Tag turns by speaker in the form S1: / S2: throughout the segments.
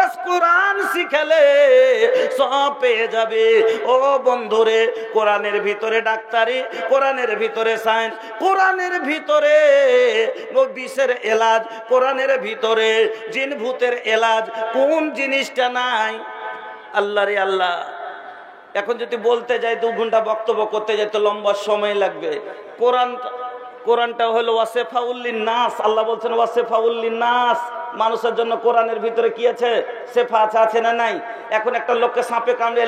S1: বাস কোরআন শিখালে সব পেয়ে যাবে। ও বন্ধুরে, কোরআনের ভিতরে ডাক্তারি, কোরআনের ভিতরে সায়েন্স, কোরআনের ভিতরে বিষের এলাজ, কোরআনের ভিতরে জিন ভূতের এলাজ, কোন জিনিসটা নাই? আল্লাহ রে আল্লাহ, এখন যদি বলতে যাই 2 ঘন্টা বক্তব্য করতে যাই তো লম্বা সময় লাগবে। কোরআনটা হলো ওয়াসেফাউল নাস। আল্লাহ বলছেন ওয়াসেফাউল নাস, মানুষের জন্য কোরআনের ভিতরে কি আছে? শেফা আছে না নাই? এখন একটা লোককে সাপে কামড়ে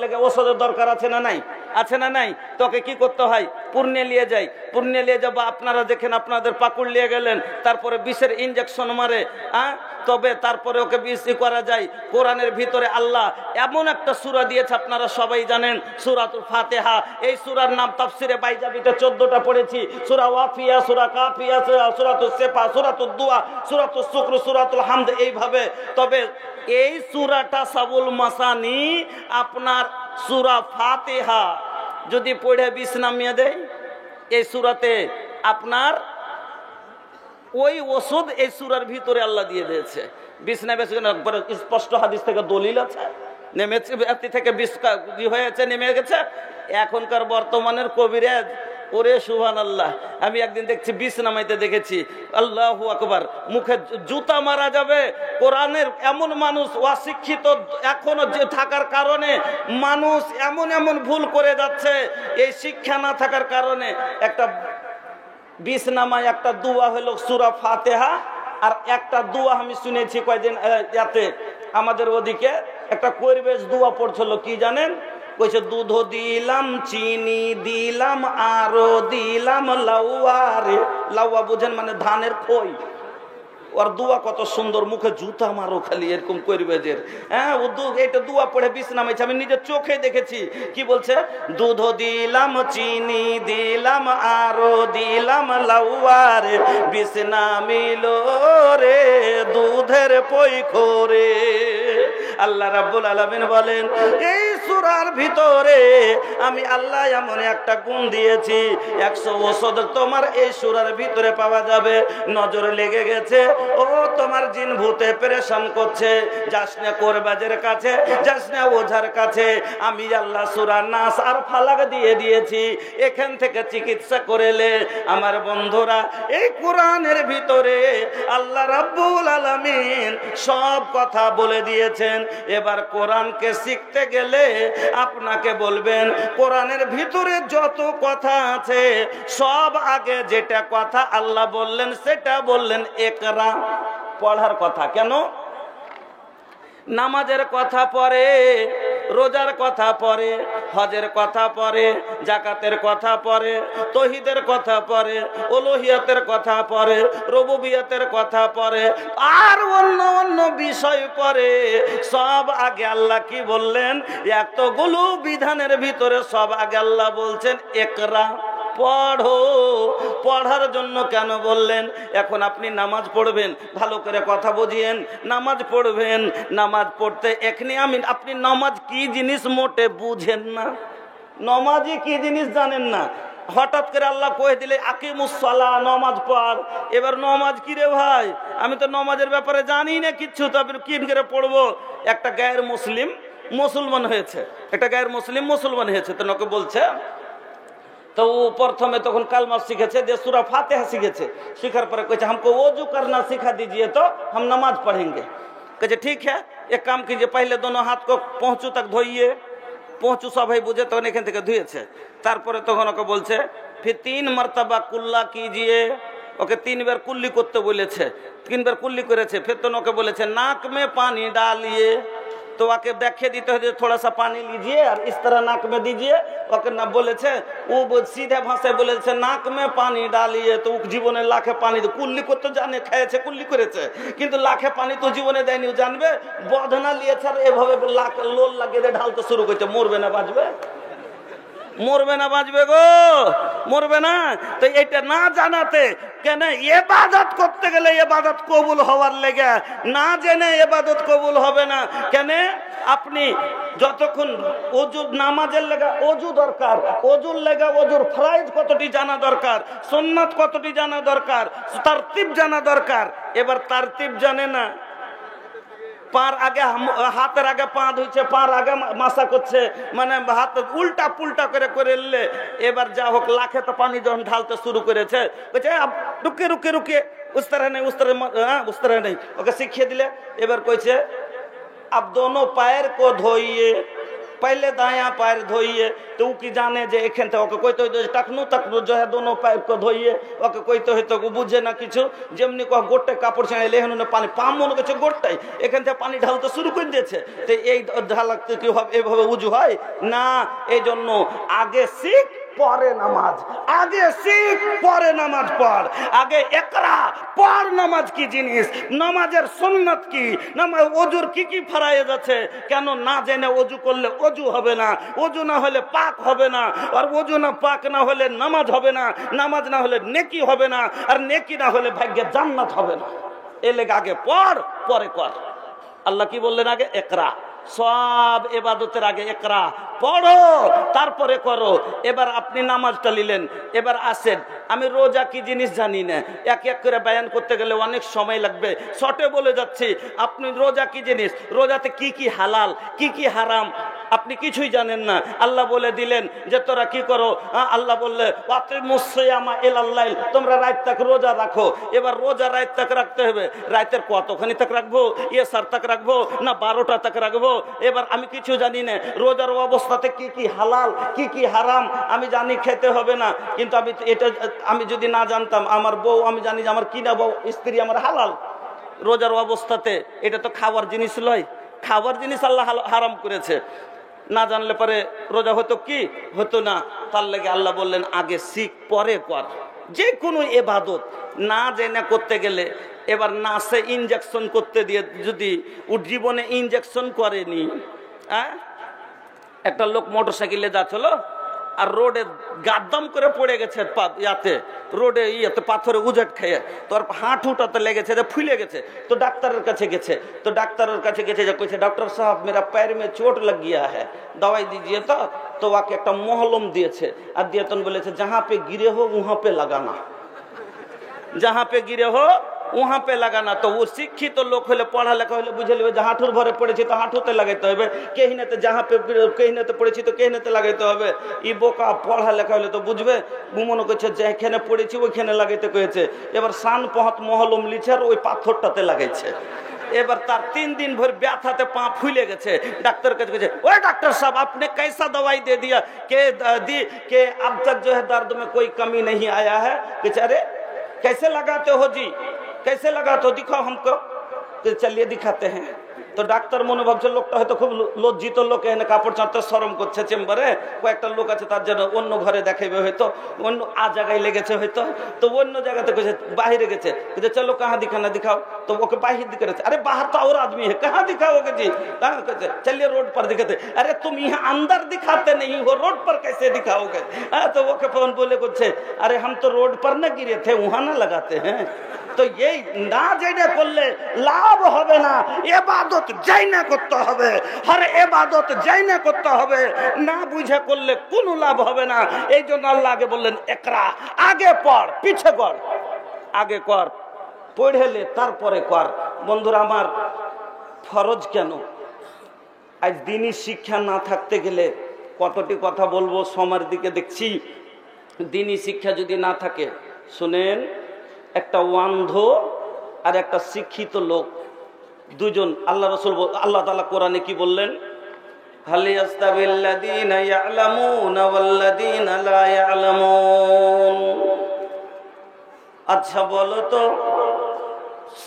S1: লেগে ওষুধের দরকার আছে না নাই? আছে না নাই? তোকে কি করতে হয়? পুণ্যে নিয়ে যাই, পুণ্যে নিয়ে যাবো। আপনারা দেখেন আপনাদের পাকুড় নিয়ে গেলেন, তারপরে বিষের ইঞ্জেকশন মারে, তবে তারপরে ওকে বিষ করা যায়। কোরআনের ভিতরে আল্লাহ এমন একটা সূরা দিয়েছে, আপনারা সবাই জানেন, সূরাতুল ফাতিহা। এই সূরার নাম তাফসিরে বাইজাবিতে 14টা পড়েছি। সূরা ওয়াফিয়া, সূরা কাফিয়া, সূরাতুল সেফা, সূরাতুল দুয়া, সূরাতুল শুকর, সূরাতুল হামদ, এইভাবে। তবে এই সূরাটা সাবুল মাসানি আপনার সূরা ফাতিহা যদি পড়ে বিষ নামিয়ে দেয়, এই সূরাতে আপনার ওই ওষুধ এই সূরার ভিতরে আল্লাহ দিয়ে দিয়েছে। বিষ নেমে স্পষ্ট হাদিস থেকে দলিল আছে, নেমেছে ব্যক্তি থেকে বিষ হয়েছে, নেমে গেছে। এখনকার বর্তমানের কবিরাজ, ওরে সুবহানাল্লাহ, আমি একদিন দেখছি বিষ নামাইতে দেখেছি, আল্লাহু আকবার, মুখে জুতা মারা যাবে। কোরআনের এমন মানুষ অশিক্ষিত এখনো যে থাকার কারণে মানুষ এমন এমন ভুল করে যাচ্ছে। এই শিক্ষা না থাকার কারণে একটা বিষ নামায় একটা দোয়া হলো সূরা ফাতিহা, আর একটা দোয়া আমি শুনেছি কয়দিন ইয়াতে আমাদের ওদিকে একটা পরিবেশ দোয়া পড়ছিল, কি জানেন? কইছে দুধ দিলাম, চিনি দিলাম, আরো দিলাম লাউয়া রে। লাউয়া বুঝেন মানে ধানের খই। ওর দোয়া কত সুন্দর, মুখে জুতা মারো খালি এরকম পরিবেশের। হ্যাঁ, ও এটা দোয়া পড়ে বিষ নামাইছে, আমি নিজের চোখে দেখেছি। কি বলছে? দুধ দিলাম, চিনি দিলাম, আরো দিলাম লাউয়া রে, বিষ নামিল রে দুধের পৈখরে। আল্লাহ রাব্বুল আলামিন বলেন, এই সূরার ভিতরে আমি আল্লাহ এমন একটা গুণ দিয়েছি, 100 ওষুধ তোমার এই সূরার ভিতরে পাওয়া যাবে। নজর লেগে গেছে, ও তোমার জিন ভূতে পেরেশান করছে, যাস না কোরবাজের কাছে, যাস না ওঝার কাছে, আমি আল্লাহ সূরা নাস আর ফালাক দিয়ে দিয়েছি, এখান থেকে চিকিৎসা করেলে। আমার বন্ধুরা, এই কোরআনের ভিতরে আল্লাহ রাব্বুল আলামিন সব কথা বলে দিয়েছেন। এবার কোরআনকে শিখতে গেলে আপনাকে বলবেন, কোরআনের ভিতরে যত কথা আছে সব আগে যেটা কথা আল্লাহ বললেন সেটা বললেন ইকরা, পড়ার কথা। কেন? নামাজের কথা পড়ে, রোজার কথা পড়ে, হজের কথা পড়ে, জাকাতের কথা পড়ে, তৌহিদের কথা পড়ে, উলুহিয়াতের কথা পড়ে, রুবুবিয়তের কথা পড়ে, আর অন্য অন্য বিষয় পড়ে। সব আগে আল্লাহ কি বললেন? এতগুলো বিধানের ভিতরে সব আগে আল্লাহ বলছেন ইকরা, পড়ো। পড়ার জন্য কেন বললেন? এখন আপনি নামাজ পড়বেন, ভালো করে কথা বুঝিয়েন, নামাজ পড়বেন, নামাজ পড়তে এখানে আপনি নামাজ কি জিনিস মোটে বুঝেন না, নামাজই কি জিনিস জানেন না। হঠাৎ করে আল্লাহ কয়ে দিলে আকিমুস সালাহ, নামাজ পড়। এবার নামাজ কি রে ভাই? আমি তো নামাজের ব্যাপারে জানি না কিচ্ছু, তবে কি করে পড়বো? একটা গায়ের মুসলিম মুসলমান হয়েছে, একটা গায়ের মুসলিম মুসলমান হয়েছে, তো ওকে বলছে, তো প্রথমে তখন কালমা শিখেছে, যে সূরা ফাতিহা শিখেছে, শিখার পরে कहे हमको वजू करना सिखा दीजिए तो हम नमाज पढ़ेंगे। कहे ठीक है, एक काम कीजिए, पहले दोनों हाथ को पहुंचू तक धोइए। पहुंचू सबाई बुझे तখন এখান থেকে ধুয়েছে, তারপরে তখন ওকে বলছে फिर 3 मरतबा कुल्ला कीजिए। ওকে 3 बार कुल्ली করতে বলেছে, 3 बार कुल्ली করেছে। फिर তখন ওকে বলেছে नाक में पानी डालिए। तो आके देखे दीते हो, थोड़ा सा पानी लीजिए और इस तरह नाक में दीजिए। ओके ना बोले वो सीधे भाषाয় বলেছে नाक में पानी डालिए। तो জীবনে লাখে পানি কুল্লি করতে জানে, খেয়েছে, কুল্লি করেছে, কিন্তু লাখে পানি তো জীবনে দেয়নি। ও জানবে বদনা লিয়েছে আর এভাবে লাখ লোল লাগিয়ে ঢালতে শুরু করেছে। মরবে না বাঁচবে? মরবে না বাঁচবে গো? মরবে না। তো এটা না জানাতে কেন ইবাদত করতে গেলে ইবাদত কবুল হওয়ার লেগে না জেনে ইবাদত কবুল হবে না কেন? আপনি যতক্ষণ ওযু নামাজের লেগা ওযু দরকার, ওযুর লেগা ওযুর ফরজ কতটি জানা দরকার, সুন্নাত কতটি জানা দরকার, তারতিব জানা দরকার। এবার তারতিব জানে না, পার আগে হাতের আগে পা ধুইছে, পার আগে মাসা করছে, মানে হাত উল্টা পুল্টা করে করে নিলে এবার যা হোক লাখে তো পানি যখন ঢালতে শুরু করেছে বলছে রুকে রুকে রুকে उस तरह नहीं उस तरह उस तरह नहीं ওকে শিখিয়ে দিলে এবার কইছে अब दोनों पैर को धोइए, पहले दायां पैर धोइए। तो वो की जाने जे एखन थे ओके कोई तो टकनू तकनू जो है दोनों पैर को धोइए ओके कोई तो बुझे ना किछु जेमनी को गोटे कापड़ छाड़े लेहन ने पानी पाम মনে করছে গোটাই এখান থেকে পানি ঢালতে শুরু করে দিয়েছে। তো এই ঢালাতে কি হবে এভাবে উজু হয় না? এই জন্য আগে শিখ পরে নামাজ, আগে শিখ পরে নামাজ পড়, আগে একরা পর নামাজ কি জিনিস, নামাজের সুন্নাত কি, নামাজ ওজুর কি কি ফরজ আছে, কেন না জেনে ওজু করলে ওজু হবে না, ওজু না হলে পাক হবে না, আর ওজু না পাক না হলে নামাজ হবে না, নামাজ না হলে নেকি হবে না, আর নেকি না হলে ভাগ্যে জান্নাত হবে না। এর লেগে আগে পড় পরে কর। আল্লাহ কি বললেন? আগে একরা, সব ইবাদতের আগে একরা পড়ো তারপরে করো। এবার আপনি নামাজটা নিলেন, এবার আসেন আমি রোজা কি জিনিস জানি না, এক এক করে বয়ান করতে গেলে অনেক সময় লাগবে, শর্টে বলে যাচ্ছি। আপনি রোজা কি জিনিস, রোজাতে কি কি হালাল কি কি হারাম আপনি কিছুই জানেন না। আল্লাহ বলে দিলেন যে তোরা কি করো, আল্লাহ বললে তোমরা রাত তক রোজা রাখো। এবার রোজা রাত তক রাখতে হবে, রাতের কতখানি তক রাখবো, সার তক রাখবো না 12টা তক রাখবো, এবার আমি কিছু জানি না। রোজার অবস্থাতে কি কি হালাল কি কি হারাম আমি জানি, খেতে হবে না, কিন্তু আমি এটা আমি যদি না জানতাম, আমার বউ আমি জানি যে আমার কিনা বউ স্ত্রী আমার হালাল, রোজার অবস্থাতে এটা তো খাওয়ার জিনিস লয়, খাওয়ার জিনিস আল্লাহ হারাম করেছে। না জানলে পরে রোজা হতো কি হতো না। তার লাগে আল্লাহ বললেন আগে শিখ পরে কর। যে কোনো ইবাদত না জেনে করতে গেলে, এবার নাসে ইনজেকশন করতে দিয়ে যদি ও জীবনে ইনজেকশন করেনি, একটা লোক মোটরসাইকেলে যাচ্ছিল আর রোডে গাদ্দাম করে পড়ে গেছে, ইয়াতে রোডে ইয়েতে পাথরে উজট খেয়ে, তোর হাঁটুটাতে লেগেছে, ফুলে গেছে। তো ডাক্তারের কাছে গেছে, তো ডাক্তারের কাছে গেছে যে কইছে डॉक्टर साहब मेरा पैर में चोट लग गया है, दवाई दीजिए। तो वाके একটা মহলম দিয়েছে আর দিয়ে তখন বলেছে जहाँ पे गिरे हो वहाँ पे लगाना, जहाँ पे गिरे हो वहाँ पे लगाना। तो वो शिक्षित तो लोग हले पढ़ा लेखा हले बुझे लेबे, हाঁটুর भरे पड़े तो हाঁটুতে লাগাইতে হবে, কেহিনে তো जहाँ पे কেহিনে তো পড়েছি তো কেহিনেতে লাগাইতে হবে। ই বোকা পড়া লেখা হলে তো বুঝবে, মনে করছে যেখানে পড়েছি ওইখানে লাগাইতে কয়েছে। এবার সান পহত মহলম লিছে আর ওই পাথরটাতে লাগাইছে। এবার তার 3 दिन भर ব্যথাতে পা ফুলে গেছে। ডাক্তার কাছে গেছে, ওই डॉक्टर साहब आपने कैसा दवाई दे दिया कि अब तक जो है दर्द में कोई कमी नहीं आया है। बेचारे कैसे लगाते हो जी, कैसे लगाते हो, दिखाओ हमको। तो चलिए दिखाते हैं। तो ডাক্তার মনে ভাবছে লোকটা হয়তো খুব লজ্জিত লোক, এখানে কাপড় চাঁদতে শরম করছে চেম্বারে, কয়েকটা লোক আছে তার জন্য অন্য ঘরে দেখাবে, হয়তো অন্য জায়গায় লেগেছে, হয়তো তো অন্য জায়গাতে কইছে বাইরে গেছে, কিন্তু চলো কাহা দিখানা दिखाओ। तो ओके बाहर दिखा रहे, अरे बाहर तो और आदमी है, कहाँ दिखाओगे जी? कहते चलिए रोड पर दिखाते। अरे तुम यहाँ अंदर दिखाते नहीं हो, रोड पर कैसे दिखाओगे? तो वो के फोन बोले कुछ, अरे हम तो रोड पर न गिरे थे, वहाँ ना लगाते हैं। तो ये ना जैने করলে লাভ হবে না, ইবাদত জাইনা করতে হবে, হর ইবাদত জাইনা করতে হবে, না বুঝে করলে কোনো লাভ হবে না। এই জন্য আল্লাহ আগে বললেন একরা, আগে পড় পিছে কর, আগে কর পড়ে লে তারপরে কর। বন্ধুরা আমার, ফরজ কেন? আজ দিনই শিক্ষা না থাকতে গেলে কতটি কথা বলবো, সময়ের দিকে দেখছি। দিনই শিক্ষা যদি না থাকে, শুনেন, একটা অন্ধ আর একটা শিক্ষিত লোক, দুজন, আল্লাহ রাসূল আল্লাহ তাআলা কোরআনে কি বললেন? হাল ইয়াস্তাবিল্লাযীনা ইয়ালামুনা ওয়াল্লাযীনা লা ইয়ালামুন। আচ্ছা বলো তো,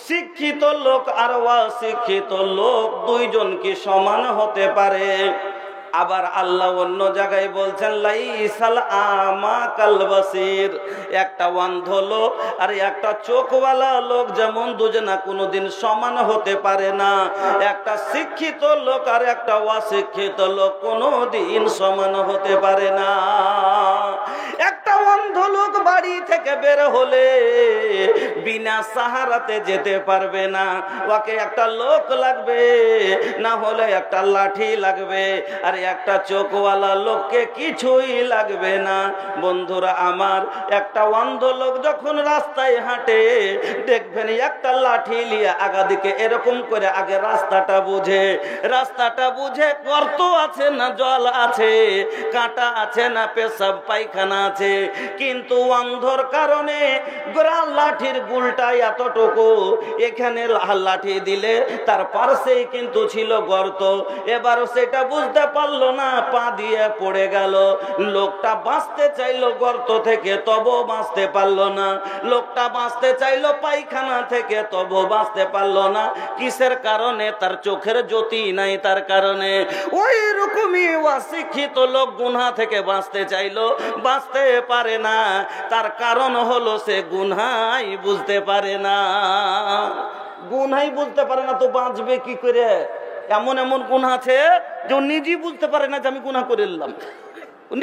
S1: শিক্ষিত লোক আর অশিক্ষিত লোক দুইজন কি সমান হতে পারে? আবার আল্লাহ অন্য জায়গায় বলছেন লাইসাল আমা কাল বাসির, একটা অন্ধ লোক আর একটা চোখওয়ালা লোক যেমন দুজনা কোনোদিন সমান হতে পারে না। একটা শিক্ষিত লোক আর একটা অশিক্ষিত লোক কোনোদিন সমান হতে পারে না। একটা অন্ধ লোক বাড়ি থেকে বের হলে বিনা সাহারাতে যেতে পারবে না, ওকে একটা লোক লাগবে, না হলে একটা লাঠি লাগবে, আর একটা চোখওয়ালা লোককে কিছুই লাগবে না। বন্ধুরা আমার, একটা অন্ধ লোক যখন রাস্তায় হাঁটে দেখবেন একটা লাঠি নিয়ে আগা দিকে এরকম করে আগে রাস্তাটা বুঝে গর্ত আছে না জল আছে, কাঁটা আছে না পেশাব পায়খানা আছে। কিন্তু অন্ধর কারণে লাঠির গুলটা এতটুকু, এখানে লাঠি দিলে তার পাশেই কিন্তু ছিল গর্ত, এবারও সেটা বুঝতে পারলো না, পা দিয়ে পড়ে গেল। লোকটা বাঁচতে চাইলো গর্ত থেকে, তবু বাঁচতে পারলো না। লোকটা বাঁচতে চাইলো পায়খানা থেকে, তবু বাঁচতে পারলো না। কিসের কারণে? তার চোখের জ্যোতি নাই, তার কারণে। ওই রকমই অশিক্ষিত লোক গুনাহ থেকে বাঁচতে চাইলো, বাঁচতে পারে না। তার কারণ হলো সে গুনাহই বুঝতে পারে না। গুনাহই বুঝতে পারে না তো বাঁচবে কি করে? এমন এমন গুনাহ আছে যে নিজেই বুঝতে পারে না যে আমি গুনাহ করে নিলাম,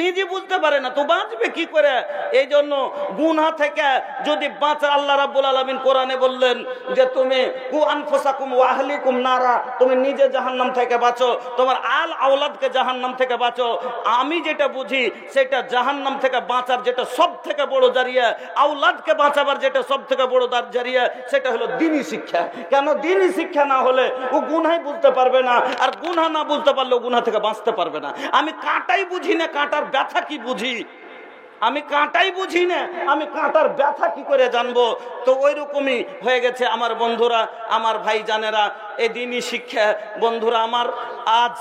S1: নিজে বুঝতে পারে না তো বাঁচবে কি করে? এই জন্য গুনাহ থেকে যদি বাঁচার, আল্লাহ রাব্বুল আলামিন কোরআনে বললেন যে তুমি কু আনফুসাকুম ওয়া আহলিকুম নারা, তুমি নিজে জাহান্নাম থেকে বাঁচো, তোমার আল আওলাদকে জাহান্নাম থেকে বাঁচো। আমি যেটা বুঝি সেটা জাহান্নাম থেকে বাঁচার যেটা সব থেকে বড় জারিয়া, আওলাদকে বাঁচাবার যেটা সব থেকে বড় জারিয়া, সেটা হলো দ্বীনি শিক্ষা। কেন? দ্বীনি শিক্ষা না হলে ও গুনাহই বুঝতে পারবে না, আর গুনাহ না বুঝতে পারলে গুনাহ থেকে বাঁচতে পারবে না। আমি কাঁটাই বুঝি না, কাঁটার ব্যথা কি বুঝি? আমি কাঁটাই বুঝি না, আমি কাঁটার ব্যথা কি করে জানবো? তো ওই রকমই হয়ে গেছে আমার বন্ধুরা, আমার ভাই জানেরা। এই দ্বীনি শিক্ষা বন্ধুরা আমার, আজ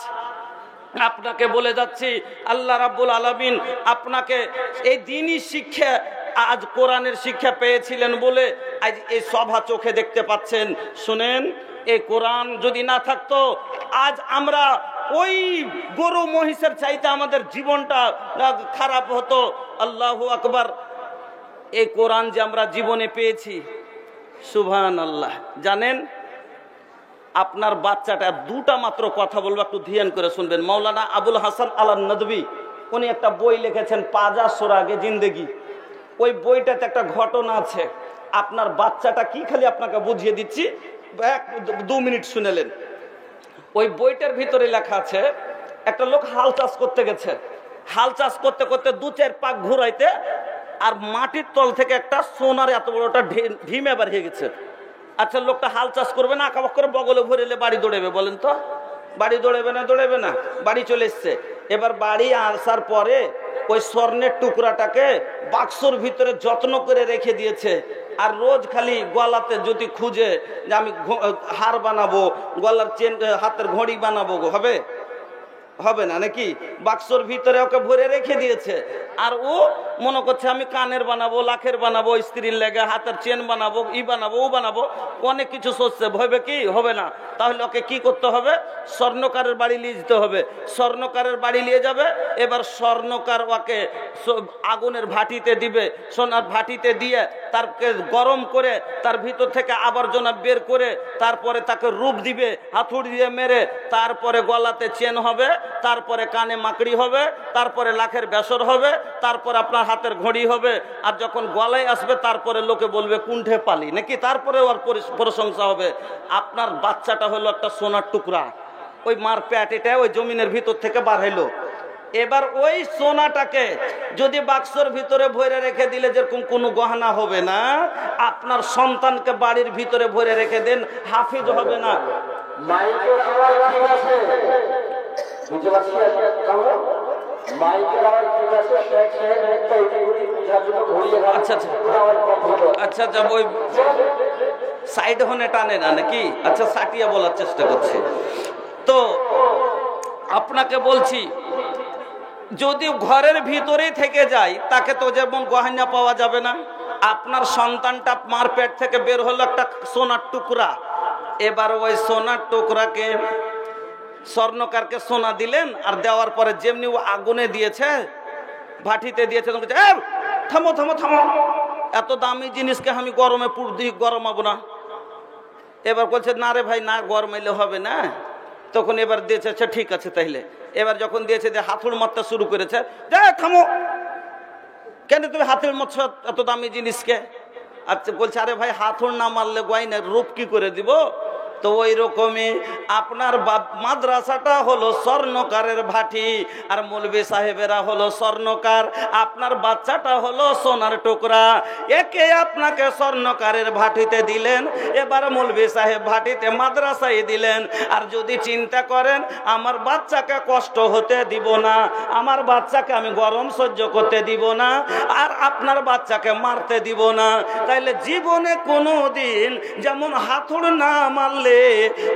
S1: আপনাকে বলে যাচ্ছি, আল্লাহ রাব্বুল আলামিন আপনাকে এই দ্বীনি শিক্ষা, আজ কোরআনের শিক্ষা পেয়েছিলেন বলে আজ এই সভা চোখে দেখতে পাচ্ছেন। শুনেন, এই কোরআন যদি না থাকতো আজ আমরা ওই গরু মহিষের চাইতে আমাদের জীবনটা খারাপ হতো। আল্লাহু আকবার। এই কোরআন যে আমরা জীবনে পেয়েছি, সুবহানাল্লাহ। জানেন, আপনার বাচ্চাটা দুটা মাত্র কথা বলবো, একটু ধ্যান করে শুনবেন। মাওলানা আবুল হাসান আল নদভী উনি একটা বই লিখেছেন, পাজা সোরাগে জিন্দেগি। ওই বইটাতে একটা ঘটনা আছে। আপনার বাচ্চাটা কি, খালি আপনাকে বুঝিয়ে দিচ্ছি, 1-2 মিনিট শুনেলেন। ওই বইটার ভিতরে লেখা আছে, একটা লোক হাল চাষ করতে গেছে, হাল চাষ করতে করতে 2-4 পাক ঘুরাইতে আর মাটির তল থেকে একটা সোনার এত বড় একটা ঢিমে বার হয়ে গেছে। আচ্ছা, লোকটা হাল চাষ করবে না, আঁকাবাক করে বগলে ভরেলে বাড়ি দৌড়েবে? বলেন তো, বাড়ি দৌড়েবে না? বাড়ি চলে এসছে। এবার বাড়ি আসার পরে ওই স্বর্ণের টুকরাটাকে বাক্সর ভিতরে যত্ন করে রেখে দিয়েছে। আর রোজ খালি গলাতে যদি খুঁজে যে আমি হার বানাবো, গলার চেন, হাতের ঘড়ি বানাবো, হবে না নাকি? বাক্সর ভিতরে ওকে ভরে রেখে দিয়েছে। আর ও মনে করছে আমি কানের বানাবো, লাখের বানাবো, স্ত্রীর লেগে হাতের চেন বানাবো, বানাবো, ও বানাবো, অনেক কিছু সোচছে। হবে কি? হবে না। তাহলে ওকে কি করতে হবে? স্বর্ণকারের বাড়ি নিয়ে যেতে হবে। স্বর্ণকারের বাড়ি নিয়ে যাবে। এবার স্বর্ণকার ওকে আগুনের ভাটিতে দিবে, সোনার ভাটিতে দিয়ে তারকে গরম করে তার ভিতর থেকে আবর্জনা বের করে তারপরে তাকে রূপ দিবে, হাতুড়ি দিয়ে মেরে। তারপরে গলাতে চেন হবে, তারপরে কানে মাকড়ি হবে, তারপরে লাখের বেসর হবে, তারপরে আপনার হাতের ঘড়ি হবে। আর যখন গলায় আসবে তারপরে লোকে বলবে কুণ্ঠে পালি নাকি, তারপরে ওর প্রশংসা হবে। আপনার বাচ্চাটা হলো একটা সোনার টুকরা, ওই মার প্যাটেটা ওই জমিনের ভিতর থেকে বার হইলো। এবার ওই সোনাটাকে যদি বাক্সর ভিতরে ভরে রেখে দিলে যেরকম কোনো গহনা হবে না, আপনার সন্তানকে বাড়ির ভিতরে ভরে রেখে দেন, হাফিজ হবে না।
S2: মাইকের আওয়াজ ঠিক আছে? বুঝতে পারছি মাইকের আওয়াজ ঠিক আছে?
S1: আচ্ছা আচ্ছা আচ্ছা, ওই সাইড হনে টানে না নাকি? আচ্ছা, সাটিয়া বলার চেষ্টা করছি। তো আপনাকে বলছি, যদি ঘরের ভিতরেই থেকে যায় তাকে তো যেমন গহনা পাওয়া যাবে না। আপনার সন্তানটা মার পেট থেকে বের হলো একটা সোনার টুকরা। এবার ওই সোনার টুকরাকে স্বর্ণকারকে সোনা দিলেন, আর দেওয়ার পরে যেমনি ও আগুনে দিয়েছে, ভাটিতে দিয়েছে, থামো থামো থামো, এত দামি জিনিসকে আমি গরমে পুর দিই, গরমাবো না। এবার বলছে না রে ভাই, না গরমাইলে হবে না। তখন এবার দিয়েছে, আচ্ছা ঠিক আছে তাইলে। এবার যখন দিয়েছে যে হাতুড় মারতে শুরু করেছে, থামো, কেন তুমি হাতের মতো এত দামি জিনিসকে? আচ্ছা বলছে, আরে ভাই হাতুড় না মারলে গয়নার রূপ কি করে দিব? তো ওই রকমই আপনার মাদ্রাসাটা হলো স্বর্ণকারের ভাটি, আর মৌলভী সাহেবেরা হলো স্বর্ণকার, আপনার বাচ্চাটা হলো সোনার টুকরা। একে আপনাকে স্বর্ণকারের ভাটিতে দিলেন, এবার মৌলভী সাহেব ভাটিতে মাদ্রাসায় দিলেন। আর যদি চিন্তা করেন আমার বাচ্চাকে কষ্ট হতে দিব না, আমার বাচ্চাকে আমি গরম সহ্য করতে দিব না, আর আপনার বাচ্চাকে মারতে দিব না, তাইলে জীবনে কোনো দিন যেমন হাতুড় না মারলে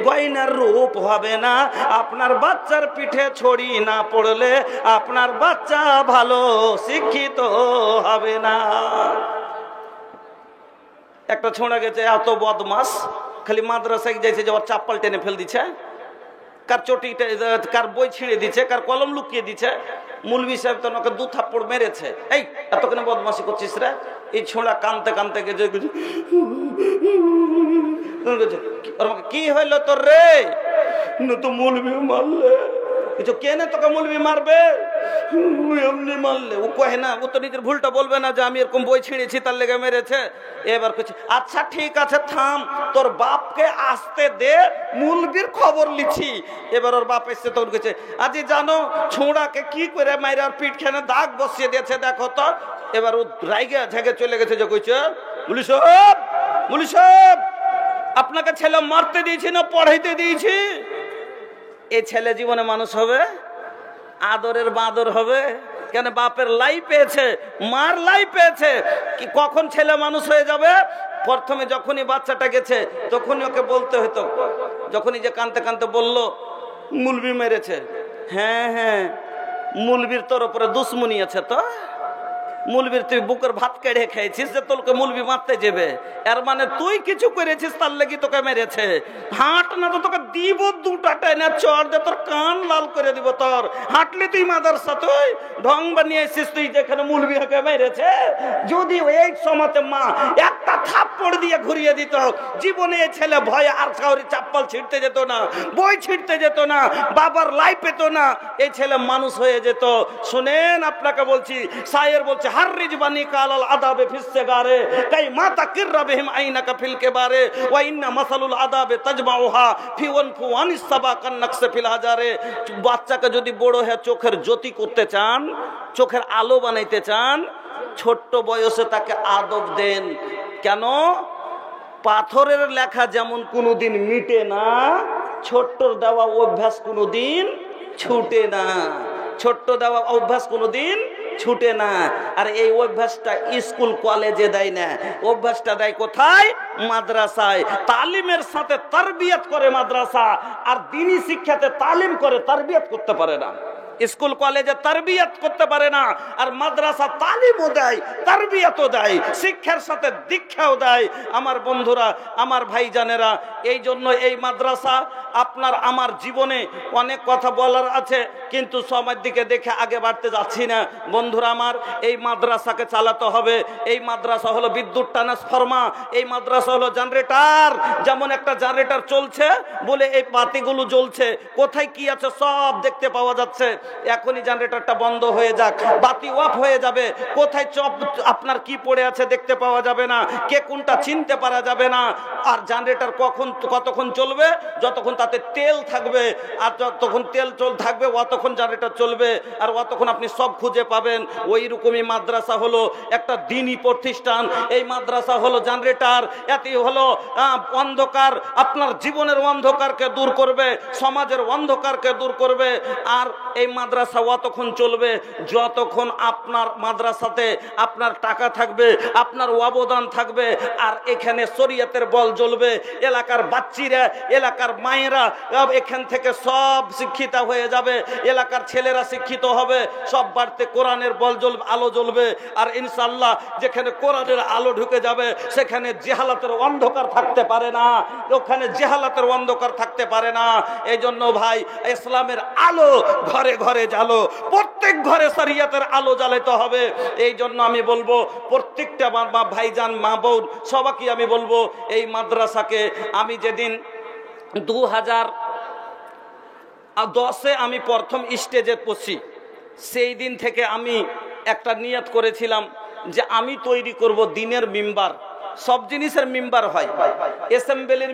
S1: গয়নার রূপ হবে না, আপনার বাচ্চার পিঠে ছড়ি না পড়লে আপনার বাচ্চা ভালো শিক্ষিত হবে না। একটা ছোঁড়া গেছে এত বদমাস, খালি মাদ্রাসায় যাইছে যে ওর চাপ্পল টেনে ফেল দিচ্ছে, কার চটি, কার বই ছিঁড়ে দিচ্ছে, কার কলম লুকিয়ে দিচ্ছে। মৌলভী সাহেব তো ওকে 2 থাপ্পড় মেরেছে। এই এতক্ষণে বদমাসি করছিস রে? এই ছোঁড়া কানতে কানতে গেছে, কি হইলো তোর রে? তো মৌলভী মারলে। কিছু কেনে তোকে মৌলভী মারবে? এমনি মারলে। ও কহে না, ও তো নিজের ভুলটা বলবে না যে আমি এরকম বই ছিঁড়েছি তার লেগে মেরেছে। এবার কিছু, আচ্ছা ঠিক আছে থাম, তোর বাপকে আসতে দে, মৌলভীর খবর লিছি। এবার ওর বাপ এসছে, তখন কেছে, আজি জানো ছোঁড়াকে কি করে মাইরে আর পিঠখানে দাগ বসিয়ে দিয়েছে দেখো তো। এবার ও রাইগে ঝেগে চলে গেছে, যে কইছে, মুলি সাহেব, মুলি সাহেব, আপনাকে ছেলে মারতে দিয়েছি না পড়াইতে দিয়েছি? এই ছেলে জীবনে মানুষ হবে? আদরের বাদর হবে? কেন? বাপের লাই পেয়েছে, মার লাই পেয়েছে। কি কখন ছেলে মানুষ হয়ে যাবে? প্রথমে যখনই বাচ্চাটা গেছে তখনই ওকে বলতে হতো, যখনই যে কানতে কানতে বলল মৌলভী মেরেছে, হ্যাঁ হ্যাঁ মৌলভীর তোর উপরে দুশ্মনী আছে, তো মৌলভীর তুই বুকের ভাত কেড়ে খেয়েছিস যে তোকে মৌলভী মারতে যাবে, এর মানে তুই কিছু করেছিস তার লাগি তোকে মেরেছে। হাঁট না তো তোকে দিব 2টা টেনে চড় দে, তোর কান লাল করে দিব তোর। হাঁটলি তুই মাদ্রাসা, তুই ঢং বানিয়েছিস তুই যেখানে মৌলভীকে মেরেছে। যদি এই সময়তে মা একটা থাপ্পড় দিয়ে ঘুরিয়ে দিত, জীবনে এই ছেলে ভয়ে আর কাউরি চাপ্পল ছিঁড়তে যেত না, বই ছিঁড়তে যেত না, বাবার লাই পেত না, এই ছেলে মানুষ হয়ে যেত। শুনেন আপনাকে বলছি, শায়ের বলছে, हर रिजवानी कालल अदाबे फिस्से गारे कई माता किर्रा बिहिम आइना का फिल के बारे व इन्ना मसलुल अदाबे तजमाउहा फी वनफुवान सबा कन नक्श फिल हजारे। বাচ্চাকে যদি বড় হয়ে চোখের জ্যোতি করতে চান, চোখের আলো বানাইতে চান, ছোট্ট বয়সে তাকে আদব দেন। কেন? পাথরের লেখা যেমন কোনোদিন মিটে না, ছোট্ট দেওয়া অভ্যাস কোনোদিন ছুটে না, ছোট্ট দেওয়া অভ্যাস কোনোদিন ছুটে না। আর এই অভ্যাসটা স্কুল কলেজে দেয় না, অভ্যাসটা দেয় কোথায়? মাদ্রাসায়। তালিমের সাথে তারবিয়ত করে মাদ্রাসা, আর দ্বীনি শিক্ষাতে তালিম করে, তারবিয়ত করতে পারে না। স্কুল কলেজে তারবিয়ত করতে পারে না, আর মাদ্রাসা তালিমও দেয়, তারবিয়তও দেয়, শিক্ষার সাথে দীক্ষাও দেয়। আমার বন্ধুরা, আমার ভাইজানেরা, এই জন্য এই মাদ্রাসা আপনার আমার জীবনে অনেক কথা বলার আছে, কিন্তু সময়ের দিকে দেখে আগে বাড়তে যাচ্ছি না। বন্ধুরা আমার, এই মাদ্রাসাকে চালাতে হবে। এই মাদ্রাসা হলো বিদ্যুৎ ট্রান্সফরমা, এই মাদ্রাসা হলো জেনারেটর। যেমন একটা জেনারেটর চলছে বলে এই বাতিগুলো জ্বলছে, কোথায় কি আছে সব দেখতে পাওয়া যাচ্ছে। এখনই জেনারেটরটা বন্ধ হয়ে যাক, বাতি অফ হয়ে যাবে, কোথায় আপনার কি পড়ে আছে দেখতে পাওয়া যাবে না, কে কোনটা চিনতে পারা যাবে না। আর জেনারেটর কতক্ষণ চলবে? যতক্ষণ তাতে তেল থাকবে, আর যতক্ষণ তেল থাকবে অতক্ষণ জেনারেটর চলবে, আর অতক্ষণ আপনি সব খুঁজে পাবেন। ওই রকমই মাদ্রাসা হলো একটা দ্বীনি প্রতিষ্ঠান। এই মাদ্রাসা হলো জেনারেটর, এটি হলো অন্ধকার, আপনার জীবনের অন্ধকারকে দূর করবে, সমাজের অন্ধকারকে দূর করবে। আর এই মাদ্রাসা অতক্ষণ চলবে যতক্ষণ আপনার মাদ্রাসাতে আপনার টাকা থাকবে, আপনার অবদান থাকবে, আর এখানে শরীয়তের বল জ্বলবে। এলাকার বাচ্চিরা, এলাকার মায়েরা এখান থেকে সব শিক্ষিত হয়ে যাবে, এলাকার ছেলেরা শিক্ষিত হবে, সব বাড়িতে কোরআনের বল জ্বলবে, আলো জ্বলবে। আর ইনশাআল্লাহ যেখানে কোরআনের আলো ঢুকে যাবে সেখানে জেহালাতের অন্ধকার থাকতে পারে না, ওখানে জেহালাতের অন্ধকার থাকতে পারে না। এই জন্য ভাই, ইসলামের আলো ঘরে ঘরে জ্বালো, প্রত্যেক ঘরে শরীয়তের আলো জ্বালাতে হবে। এই জন্য আমি বলবো প্রত্যেকটা মা ভাইজান, মা বোন, সবাইকে আমি বলবো, এই মাদ্রাসাকে আমি যেদিন 2010-এ আমি প্রথম স্টেজে পড়ছি, সেই দিন থেকে আমি একটা নিয়ত করেছিলাম যে আমি তৈরি করব দিনের মিম্বার। সব জিনিসের মিম্বার হয়, অ্যাসেম্বলির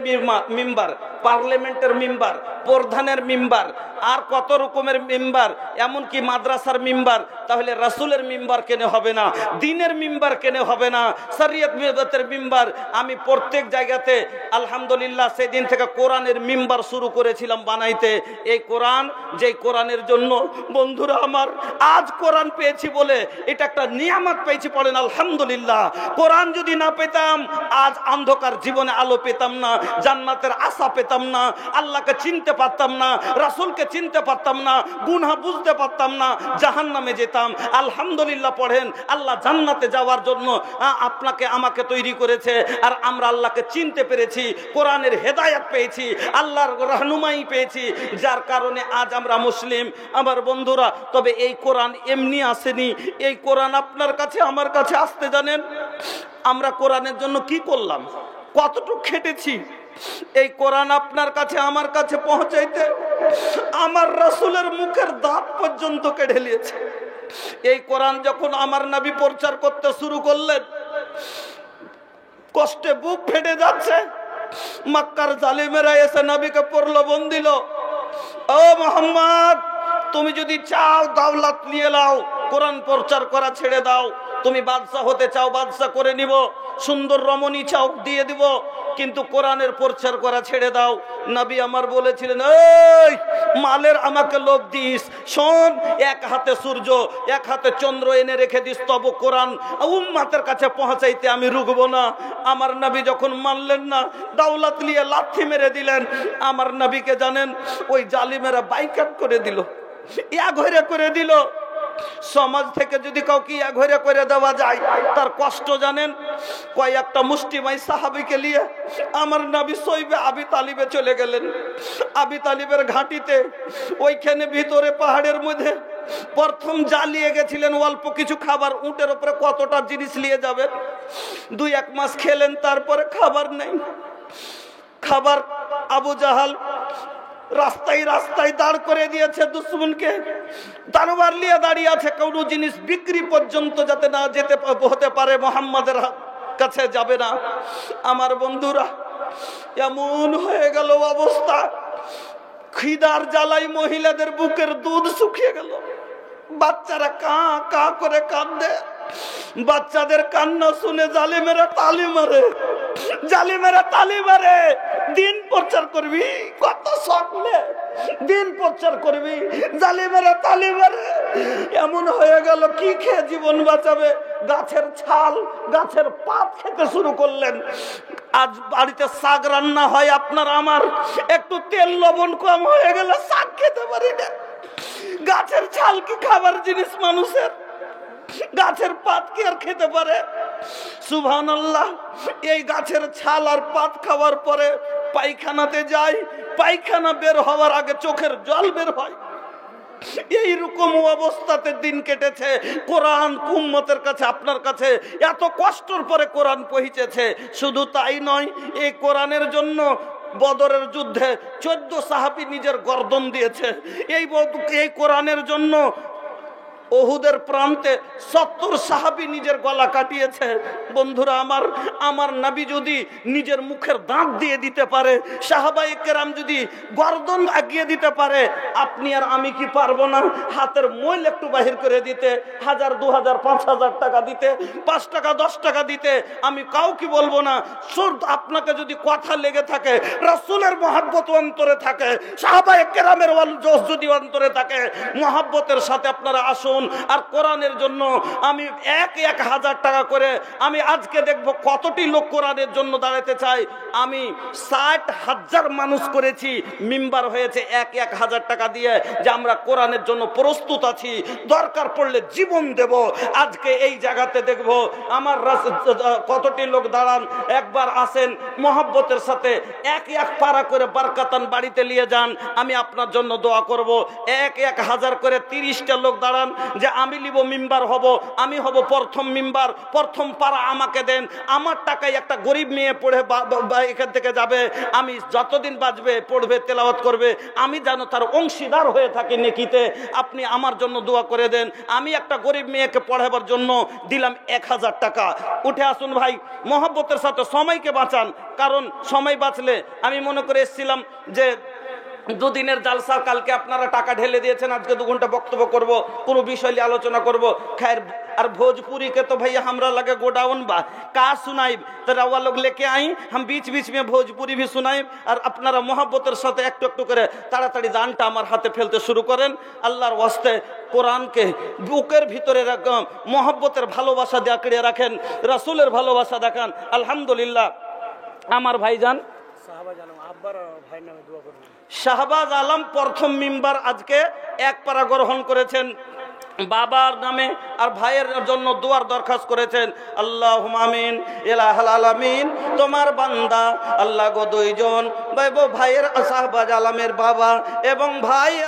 S1: মিম্বার, পার্লামেন্টের মিম্বার, প্রধানের মিম্বার, আর কত রকমের মিম্বার, এমনকি মাদ্রাসার মিম্বার। তাহলে রাসূলের মিম্বার কেনে হবে না, দিনের মিম্বার কেনে হবে না, শরীয়তের মিম্বার। আমি প্রত্যেক জায়গাতে আলহামদুলিল্লাহ সেদিন থেকে কোরআনের মিম্বার শুরু করেছিলাম বানাইতে। এই কোরআন, যেই কোরআনের জন্য বন্ধুরা আমার আজ কোরআন পেয়েছি বলে এটা একটা নিয়ামত পেয়েছি, পড়েন আলহামদুলিল্লাহ। কোরআন যদি না পেতাম আজ অন্ধকার জীবনে আলো পেতাম না, জান্নাতের আশা পেতাম না, আল্লাহকে চিনতে পারতাম না, রাসূলকে চিনতে পারতাম না, গুনাহ বুঝতে পারতাম না, জাহান্নামে যেতাম। আলহামদুলিল্লাহ পড়েন, আল্লাহ জান্নাতে যাওয়ার জন্য আপনাকে আমাকে তৈরি করেছে, আর আমরা আল্লাহকে চিনতে পেরেছি, কোরআনের হেদায়েত পেয়েছি, আল্লাহর রাহনুমাই পেয়েছি, যার কারণে আজ আমরা মুসলিম। আমার বন্ধুরা, তবে এই কোরআন এমনি আসেনি। এই কোরআন আপনার কাছে আমার কাছে আসতে জানেন আমরা কোরআনের জন্য কি করলাম, কতটুকু খেটেছি। এই কোরআন আপনার কাছে আমার কাছে পৌঁছাইতে আমার রাসূলের মুখের দাঁত পর্যন্ত কেটে নিয়েছে। এই কোরআন যখন আমার নবী প্রচার করতে শুরু করলেন, কষ্টে বুক ফেটে যাচ্ছে। মক্কার জালিমেরা এসে নবীকে প্রলোভন দিল, ও মুহাম্মদ, তুমি যদি চাও দাওলাত নিয়ে নাও, কোরআন প্রচার করা ছেড়ে দাও। তুমি বাদশা হতে চাও, বাদশা করে নিব। সুন্দর রমণী চাও, দিয়ে দিব, কিন্তু কোরআনের প্রচার করা ছেড়ে দাও। নবী আমার বলেছিলেন, এই মালের আমাকে লোভ দিস, শোন, এক হাতে সূর্য এক হাতে চন্দ্র এনে রেখে দিস, তবু কোরআন উম্মতের কাছে পৌঁছাইতে আমি রুকবো না। আমার নবী যখন মানলেন না, দাওলাত নিয়ে লাথি মেরে দিলেন। আমার নবীকে জানেন ওই জালিমেরা বাইকাট করে দিল, ঘরে করে দিল। সমাজ থেকে যদি কাউকে ঘরে করে দেওয়া যায় তার কষ্ট জানেন। কয়েকটা মুষ্টিমাই সাহাবীকে নিয়ে আমার নবী সইবে আবি তালিবে চলে গেলেন। আবি তালিবের ঘাঁটিতে ওইখানে ভিতরে পাহাড়ের মধ্যে প্রথম জ্বালিয়ে গেছিলেন অল্প কিছু খাবার। উটের উপরে কতটা জিনিস নিয়ে যাবেন, 2-1 মাস খেলেন, তারপরে খাবার নেই। খাবার আবু জাহাল রাস্তায় রাস্তায় দাঁড় করে দিয়েছে দুশ্মনকে, তরবার নিয়ে দাঁড়িয়ে আছে, কোনো জিনিস বিক্রি পর্যন্ত যাতে না যেতে হতে পারে, মুহাম্মাদের কাছে যাবে না। আমার বন্ধুরা, এমন হয়ে গেল অবস্থা, খিদার জ্বালাই মহিলাদের বুকের দুধ শুকিয়ে গেল। বাচ্চারা কা কা করে কাঁদে। বাচ্চাদের কান্না শুনে জালিমেরা তালি মারে, জালিমেরা তালি মারে। দিন প্রচার করবি, কত স্বপ্নে দিন প্রচার করবি, জালিমেরা তালি মারে। এমন হয়ে গেল কি খেয়ে জীবন বাঁচাবে, গাছের ছাল গাছের পাত খেতে শুরু করলেন। আজ বাড়িতে শাক রান্না হয় আপনার আমার, একটু তেল লবণ কম হয়ে গেলে শাক খেতে পারি না। গাছের ছাল কি খাবার জিনিস মানুষের? গাছের পাত কি আর খেতে পারে? সুবহানাল্লাহ। এই গাছের ছাল আর পাত খাওয়ার পরে পায়খানাতে যায়, পায়খানা বের হওয়ার আগে চোখের জল বের হয়। এইরকম অবস্থাতে দিন কেটেছে। কোরআন উম্মতের কাছে, আপনার কাছে এত কষ্টের পরে কোরআন পৌঁছেছে। শুধু তাই নয়, এই কোরআনের জন্য বদরের যুদ্ধে 14 সাহাবী নিজের গর্দন দিয়েছে। এই কোরআনের জন্য ওহুদের প্রান্তে 70 সাহাবী নিজের গলা কাটিয়েছে। বন্ধুরা আমার, আমার নবী যদি নিজের মুখের দাঁত দিয়ে দিতে পারে, সাহাবায়ে কেরাম যদি গর্দন আগিয়ে দিতে পারে, আপনি আর আমি কি পারবো না? হাতের ময়ল একটু বাহির করে দিতে, 1000, 2000, 5000 টাকা দিতে, 5 টাকা 10 টাকা দিতে, আমি কাউকে বলবো না। শুধু আপনাকে যদি কথা লেগে থাকে, রাসূলের মহব্বত অন্তরে থাকে, সাহাবায়ে কেরামের যদি অন্তরে থাকে, মহব্বতের সাথে আপনারা আসুন। আর কোরআনের জন্য আমি 1,000 টাকা করে, আমি আজকে দেখব কতটি লোক কোরআনের জন্য দাঁড়াতে চাই। আমি 60,000 মানুষ করেছি, মিম্বার হয়েছে 1,000 টাকা দিয়ে, যে আমরা কোরআনের জন্য প্রস্তুত আছি, দরকার পড়লে জীবন দেব। আজকে এই জায়গাতে দেখব আমার কতটি লোক দাঁড়ান। একবার আসেন মহব্বতের সাথে, 1 পারা করে বারকাতান বাড়িতে নিয়ে যান, আমি আপনার জন্য দোয়া করব। 1,000 করে 30টা লোক দাঁড়ান, যে আমি লিব মিম্বার হব, আমি হব প্রথম মিম্বার, প্রথম পাড়া আমাকে দেন, আমার টাকায় একটা গরিব মেয়ে পড়ে এখান থেকে যাবে, আমি যতদিন বাঁচবে পড়বে তেলাওয়াত করবে, আমি যেন তার অংশীদার হয়ে থাকি নেকিতে। আপনি আমার জন্য দোয়া করে দেন। আমি একটা গরিব মেয়েকে পড়াবার জন্য দিলাম 1000 টাকা। উঠে আসুন ভাই, মহব্বতের সাথে সময়কে বাঁচান, কারণ সময় বাঁচলে, আমি মনে করে এসেছিলাম যে দুদিনের জালসা, কালকে আপনারা টাকা ঢেলে দিয়েছেন, আজকে 2 ঘন্টা বক্তব্য করব, কোনো বিষয় নিয়ে আলোচনা করব। खैर और भोजपुरी के तो भैया हमरा लगे गोडाउन बा, का सुनाई तो रवा लोग लेके आई, हम बीच बीच में भोजपुरी भी सुनाई। और अपनारा मोहब्बतेर साथे एकटू एकटू करे ताड़ाताड़ी दानटा आमार हाथे फेलते शुरू करें। आल्लाहर वास्ते কোরআন কে বুকের ভিতরে রাখেন, মোহব্বতের ভালোবাসা দিয়ে আঁকড়ে রাখেন, রাসূলের ভালোবাসা দেখান। আলহামদুলিল্লাহ আমার ভাইজান শাহবাজ আলম প্রথম মিম্বার আজকে 1 পারা গ্রহণ করেছেন, বাবার নামে আর ভাইয়ের জন্য দোয়ার দরখাস্ত করেছেন। আল্লাহুম্মা আমিন ইলাহাল আলামিন। তোমার বান্দা আল্লাহ গো 2 জন ভাইয়ের শাহবাজ আলমের বাবা এবং ভাই